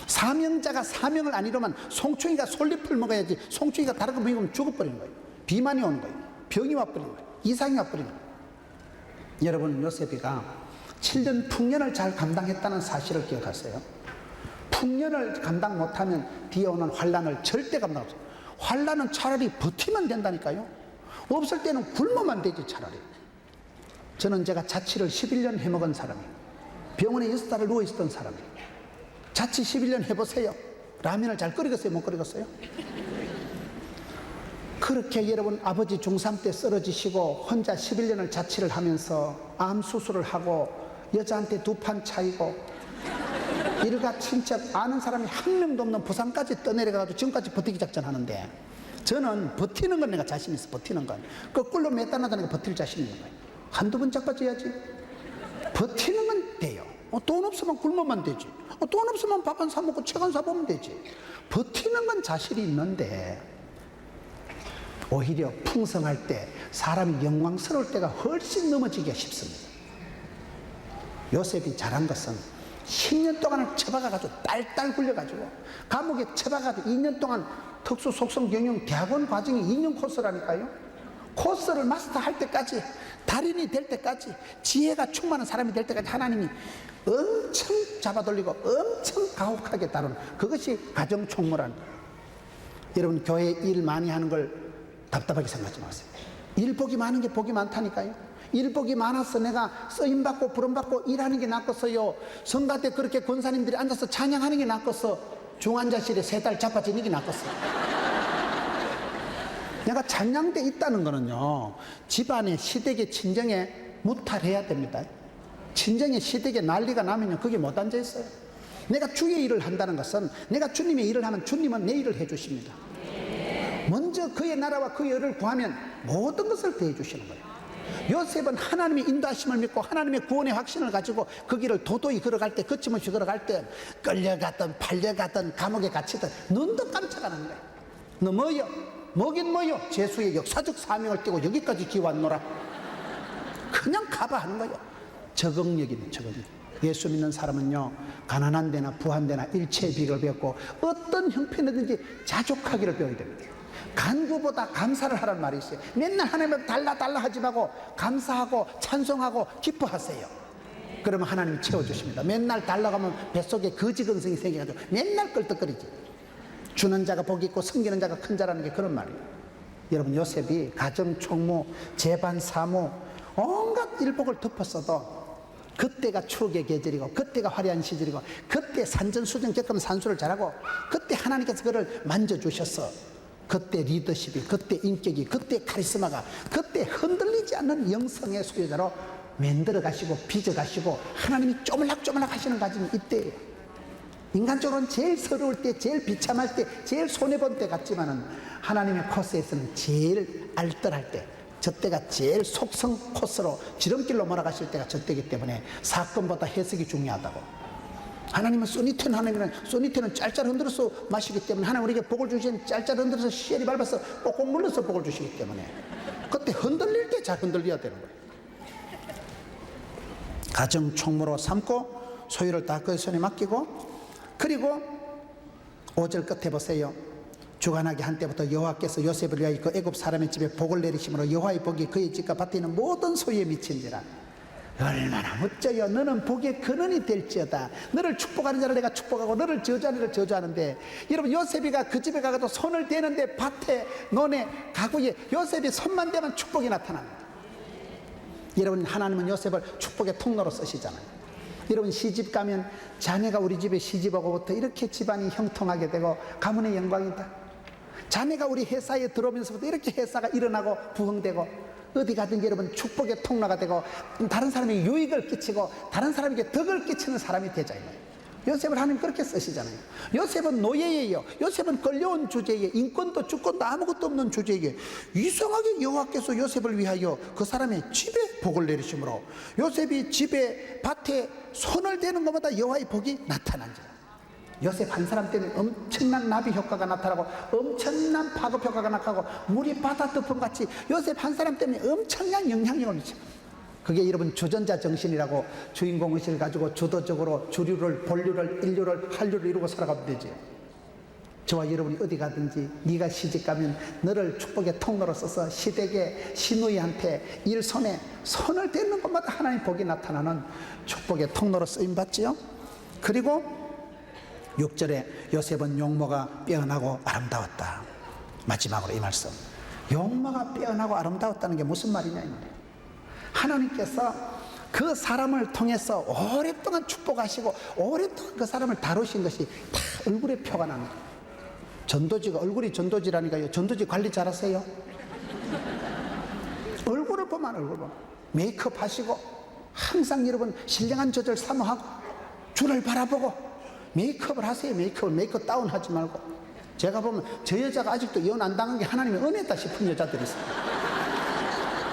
사명자가 사명을 안 이루면 송충이가 솔잎을 먹어야지. 송충이가 다른 거 먹으면 죽어버리는 거예요. 비만이 오는 거예요. 병이 와버리는 거예요. 이상이 와버리는 거예요. 여러분 요셉이가 7년 풍년을 잘 감당했다는 사실을 기억하세요. 풍년을 감당 못하면 뒤에 오는 환란을 절대 감당 못해요. 환란은 차라리 버티면 된다니까요. 없을 때는 굶으면 되지 차라리. 저는 제가 자취를 11년 해먹은 사람이에요. 병원에 6달을 누워있었던 사람이에요. 자취 11년 해보세요. 라면을 잘 끓이겠어요? 못 끓이겠어요? 그렇게 여러분 아버지 중3 때 쓰러지시고 혼자 11년을 자취를 하면서 암 수술을 하고 여자한테 2판 차이고 일가 친척 아는 사람이 한 명도 없는 부산까지 떠내려가지고 지금까지 버티기 작전하는데 저는 버티는 건 내가 자신 있어. 버티는 건 거꾸로 몇 달 나다니까 버틸 자신 있는 거예요. 한두 번 자빠져야지. 버티는 건 돼요. 돈 없으면 굶으면 되지. 돈 없으면 밥 한 사 먹고 책 한 사 보면 되지. 버티는 건 자신이 있는데 오히려 풍성할 때 사람이 영광스러울 때가 훨씬 넘어지기가 쉽습니다. 요셉이 잘한 것은 10년 동안을 쳐박아가지고 딸딸 굴려가지고 감옥에 쳐박아가지고 2년 동안 특수 속성 경영 대학원 과정이 2년 코스라니까요. 코스를 마스터할 때까지 달인이 될 때까지 지혜가 충만한 사람이 될 때까지 하나님이 엄청 잡아돌리고 엄청 가혹하게 다루는 그것이 가정총무라는 거예요. 여러분 교회 일 많이 하는 걸 답답하게 생각하지 마세요. 일 복이 많은 게 복이 많다니까요. 일 복이 많아서 내가 쓰임받고 부름받고 일하는 게 낫겠어요. 성가 때 그렇게 권사님들이 앉아서 찬양하는 게 낫겠어. 중환자실에 3달 자빠지는 게 낫겠어. 내가 찬양대 있다는 거는요 집안의 시댁의 친정에 무탈해야 됩니다. 친정의 시댁에 난리가 나면요 거기에 못 앉아 있어요. 내가 주의 일을 한다는 것은 내가 주님의 일을 하면 주님은 내 일을 해주십니다. 먼저 그의 나라와 그의 의를 구하면 모든 것을 더해 주시는 거예요. 요셉은 하나님의 인도하심을 믿고 하나님의 구원의 확신을 가지고 그 길을 도도히 걸어갈 때 거침없이 걸어갈 때 끌려갔든 팔려갔든 감옥에 갇히든 눈도 깜짝 안 하는 거예요. 너 뭐요? 뭐긴 뭐요? 제수의 역사적 사명을 띠고 여기까지 기왔노라. 그냥 가봐 하는 거예요. 적응력이네 적응력. 예수 믿는 사람은요 가난한 데나 부한 데나 일체의 비결을 배웠고 어떤 형편이든지 자족하기를 배워야 됩니다. 간구보다 감사를 하라는 말이 있어요. 맨날 하나님을 달라 하지 말고 감사하고 찬송하고 기뻐하세요. 그러면 하나님이 채워주십니다. 맨날 달라가면 뱃속에 거지근성이 생겨가지고 맨날 껄떡거리지. 주는 자가 복이 있고 섬기는 자가 큰 자라는 게 그런 말이에요. 여러분 요셉이 가정 총무 재반 사무 온갖 일복을 덮었어도 그때가 추억의 계절이고 그때가 화려한 시절이고 그때 산전수전 겪으면 산수를 잘하고 그때 하나님께서 그를 만져주셔서 그때 리더십이 그때 인격이 그때 카리스마가 그때 흔들리지 않는 영성의 소유자로 만들어 가시고 빚어 가시고 하나님이 쪼물락쪼물락 하시는 과정이 이때예요. 인간적으로는 제일 서러울 때 제일 비참할 때 제일 손해본 때 같지만은 하나님의 코스에서는 제일 알뜰할 때 저때가 제일 속성 코스로 지름길로 몰아가실 때가 저때이기 때문에 사건보다 해석이 중요하다고. 하나님은 소니테는 하나님은 소니테는 짤짤 흔들어서 마시기 때문에 하나님 우리에게 복을 주시는 짤짤 흔들어서 시엘이 밟아서 꼭꼭 눌러서 복을 주시기 때문에 그때 흔들릴 때 잘 흔들려야 되는 거예요. 가정 총무로 삼고 소유를 다 그의 손에 맡기고 그리고 5절 끝에 보세요. 주간하게 한 때부터 여호와께서 요셉을 위하여 그 애굽 사람의 집에 복을 내리심으로 여호와의 복이 그의 집과 밭에 있는 모든 소유에 미친지라. 얼마나 멋져요. 너는 복의 근원이 될지어다. 너를 축복하는 자를 내가 축복하고 너를 저주하는 자를 저주하는데 여러분 요셉이가 그 집에 가서 손을 대는데 밭에 논에 가구에 요셉이 손만 대면 축복이 나타납니다. 여러분 하나님은 요셉을 축복의 통로로 쓰시잖아요. 여러분 시집 가면 자네가 우리 집에 시집 오고부터 이렇게 집안이 형통하게 되고 가문의 영광이다. 자매가 우리 회사에 들어오면서부터 이렇게 회사가 일어나고 부흥되고 어디 가든지 여러분 축복의 통로가 되고 다른 사람에게 유익을 끼치고 다른 사람에게 덕을 끼치는 사람이 되자 이 말이에요. 요셉을 하나님 그렇게 쓰시잖아요. 요셉은 노예예요. 요셉은 끌려온 주제에 인권도 주권도 아무것도 없는 주제에 이상하게 여호와께서 요셉을 위하여 그 사람의 집에 복을 내리심으로 요셉이 집에 밭에 손을 대는 것마다 여호와의 복이 나타난지라. 요셉 한 사람 때문에 엄청난 나비 효과가 나타나고 엄청난 파급 효과가 나타나고 물이 바다 덮음같이 요셉 한 사람 때문에 엄청난 영향력을 미칩니다. 그게 여러분 주전자 정신이라고 주인공의식을 가지고 주도적으로 주류를 본류를 인류를 한류를 이루고 살아가면 되지. 저와 여러분이 어디 가든지 네가 시집가면 너를 축복의 통로로 써서 시댁에 시누이한테 일손에 손을 대는 것마다 하나님 복이 나타나는 축복의 통로로 쓰임받지요. 그리고 6절에 요셉은 용모가 빼어나고 아름다웠다. 마지막으로 이 말씀, 용모가 빼어나고 아름다웠다는 게 무슨 말이냐 이 말이에요. 하나님께서 그 사람을 통해서 오랫동안 축복하시고 오랫동안 그 사람을 다루신 것이 다 얼굴에 표가 나는 거예요. 전도지가 얼굴이 전도지라니까요. 전도지 관리 잘하세요? 얼굴을 보면 얼굴 보면 메이크업 하시고 항상 여러분 신령한 젖을 사모하고 주를 바라보고 메이크업을 하세요. 메이크업 다운 하지 말고. 제가 보면 저 여자가 아직도 이혼 안 당한 게 하나님의 은혜다 싶은 여자들이 있어요.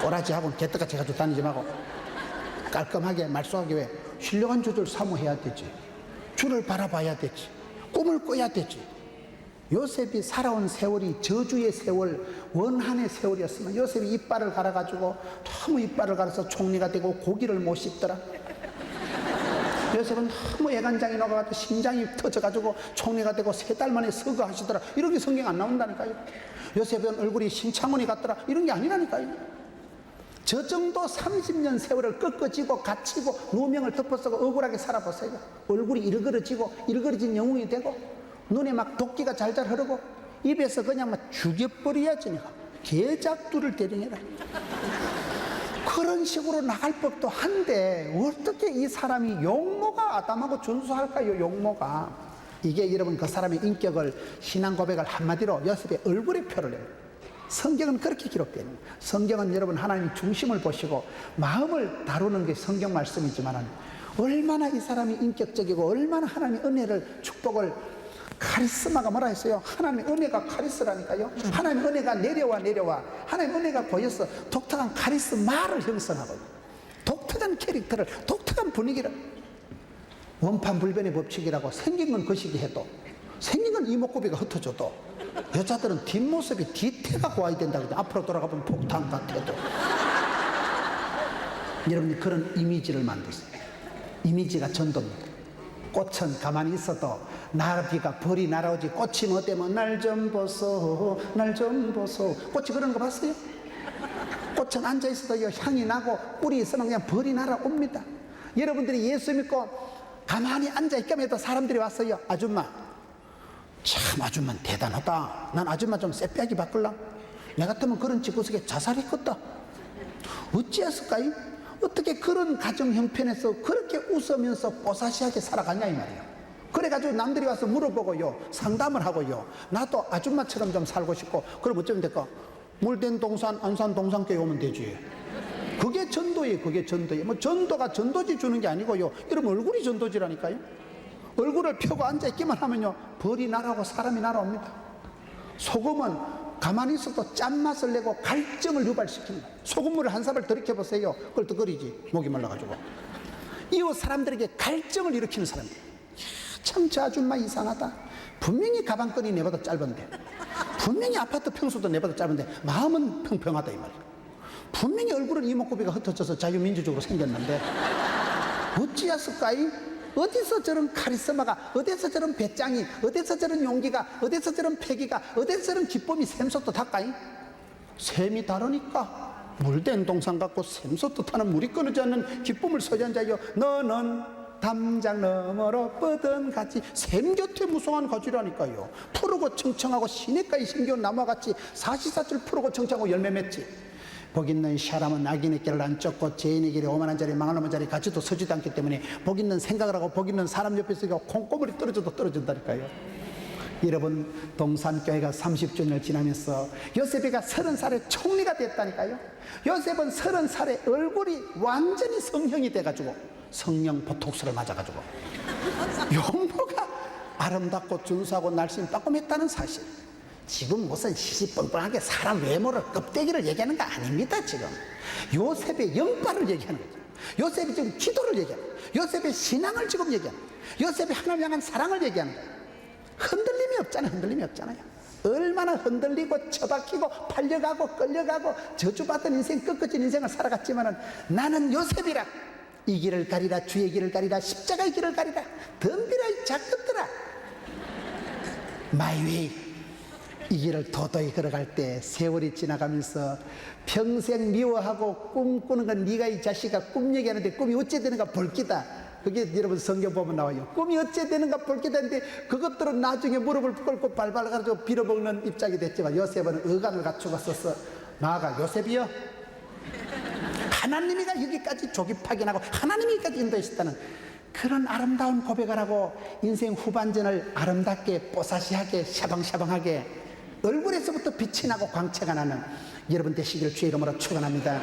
꼬라지하고 개떡같이 해가지고 다니지 말고 깔끔하게 말소하게 왜 신령한 주를 사모해야 되지. 주를 바라봐야 되지. 꿈을 꿔야 되지. 요셉이 살아온 세월이 저주의 세월, 원한의 세월이었으면 요셉이 이빨을 갈아가지고 너무 이빨을 갈아서 총리가 되고 고기를 못 씹더라. 요셉은 너무 애간장이 녹아가지고 심장이 터져가지고 총리가 되고 3달 만에 서거하시더라. 이런 게 성경 안 나온다니까요. 요셉은 얼굴이 신창문이 같더라. 이런 게 아니라니까요. 저 정도 30년 세월을 꺾어지고 갇히고 누명을 덮어쓰고 억울하게 살아보세요. 얼굴이 일그러진 영웅이 되고 눈에 막 도끼가 잘잘 흐르고 입에서 그냥 막 죽여버려야지. 내가 개작두를 때리니라. 그런 식으로 나갈 법도 한데 어떻게 이 사람이 용모가 아담하고 준수할까요? 용모가. 이게 여러분 그 사람의 인격을 신앙 고백을 한마디로 요셉의 얼굴에 표를 내요. 성경은 그렇게 기록되어 있는 거예요. 성경은 여러분 하나님 중심을 보시고 마음을 다루는 게 성경 말씀이지만 얼마나 이 사람이 인격적이고 얼마나 하나님의 은혜를 축복을 카리스마가 뭐라 했어요? 하나님의 은혜가 카리스라니까요. 하나님의 은혜가 내려와 하나님의 은혜가 보여서 독특한 카리스마를 형성하고 독특한 캐릭터를 독특한 분위기를 원판불변의 법칙이라고 생긴 건 거시기 해도 생긴 건 이목구비가 흩어져도 여자들은 뒷모습이 뒤태가 고와야 된다고 해요. 앞으로 돌아가면 폭탄 같아도. 여러분이 그런 이미지를 만드세요. 이미지가 전도입니다. 꽃은 가만히 있어도 나비가 벌이 날아오지 꽃이 뭐 때문에 날 좀 보소 날 좀 보소. 꽃이 그런 거 봤어요? 꽃은 앉아있어도 향이 나고 뿔이 있으면 그냥 벌이 날아옵니다. 여러분들이 예수 믿고 가만히 앉아있기만 해도 사람들이 왔어요. 아줌마 참 아줌마는 대단하다. 난 아줌마 좀 쌔빼기 바꿀라. 내 같으면 그런 집구석에 자살했겠다. 어찌했을까요? 어떻게 그런 가정 형편에서 그렇게 웃으면서 뽀사시하게 살아가냐 이 말이에요. 그래가지고 남들이 와서 물어보고요 상담을 하고요 나도 아줌마처럼 좀 살고 싶고. 그럼 어쩌면 될까? 물된 동산 안산 동산교회 오면 되지. 그게 전도예요. 그게 전도예요. 뭐 전도가 전도지 주는 게 아니고요 여러분 얼굴이 전도지라니까요. 얼굴을 펴고 앉아있기만 하면요 벌이 날아오고 사람이 날아옵니다. 소금은 가만히 있어도 짠맛을 내고 갈증을 유발시킵니다. 소금물을 한 사발 들이켜보세요. 껄떡거리지. 목이 말라가지고. 이웃 사람들에게 갈증을 일으키는 사람들. 참 저 아줌마 이상하다. 분명히 가방끈이 내보다 짧은데 분명히 아파트 평수도 내보다 짧은데 마음은 평평하다 이 말이에요. 분명히 얼굴은 이목구비가 흩어져서 자유민주적으로 생겼는데 어찌했을까이? 어디서 저런 카리스마가, 어디서 저런 배짱이, 어디서 저런 용기가, 어디서 저런 패기가, 어디서 저런 기쁨이 샘솟도 닦아이? 샘이 다르니까 물된 동산 같고 샘솟도 타는 물이 끊어지 않는 기쁨을 소유한 자여 너는 담장 너머로 뻗은 같이 샘 곁에 무성한 가지라니까요. 푸르고 청청하고 시냇가에 심겨온 나무같이 사시사철 푸르고 청청하고 열매 맺지. 복 있는 사람은 악인의 길을 안 쫓고 죄인의 길에 오만한 자리 망할 놈의 자리 같이도 서지도 않기 때문에 복 있는 생각을 하고 복 있는 사람 옆에 있으니까 콩고물이 떨어져도 떨어진다니까요. 여러분, 동산교회가 30주년을 지나면서 요셉이가 30살에 총리가 됐다니까요. 요셉은 30살에 얼굴이 완전히 성형이 돼가지고 성령 보톡스를 맞아가지고 용모가 아름답고 준수하고 날씬 빠꼼했다는 사실. 지금 무슨 시시뻔뻔하게 사람 외모를 껍데기를 얘기하는 거 아닙니다. 지금 요셉의 영빨을 얘기하는 거죠. 요셉이 지금 기도를 얘기하는 거예요. 요셉의 신앙을 지금 얘기하는 거예요. 요셉이 하나님 향한 사랑을 얘기하는 거예요. 흔들림이 없잖아요. 흔들림이 없잖아요. 얼마나 흔들리고 처박히고 팔려가고 끌려가고 저주받던 인생, 꺾어진 인생을 살아갔지만은 나는 요셉이라. 이 길을 가리라, 주의 길을 가리라, 십자가의 길을 가리라. 덤비라 이 작것들아. 마이 웨이. 이 길을 도도히 걸어갈 때 세월이 지나가면서 평생 미워하고 꿈꾸는 건 네가 이 자식아 꿈 얘기하는데 꿈이 어째 되는가 볼기다. 그게 여러분 성경 보면 나와요. 꿈이 어째 되는가 볼기다인데 그것들은 나중에 무릎을 꿇고 발발가지고 빌어먹는 입장이 됐지만 요셉은 어간을 갖추고 써서 나아가 요셉이여, 하나님이가 여기까지 조기 파견하고 하나님이까지 인도했다는 그런 아름다운 고백을 하고 인생 후반전을 아름답게 뽀사시하게 샤방샤방하게 얼굴에서부터 빛이 나고 광채가 나는 여러분 되시기를 주의 이름으로 축원합니다.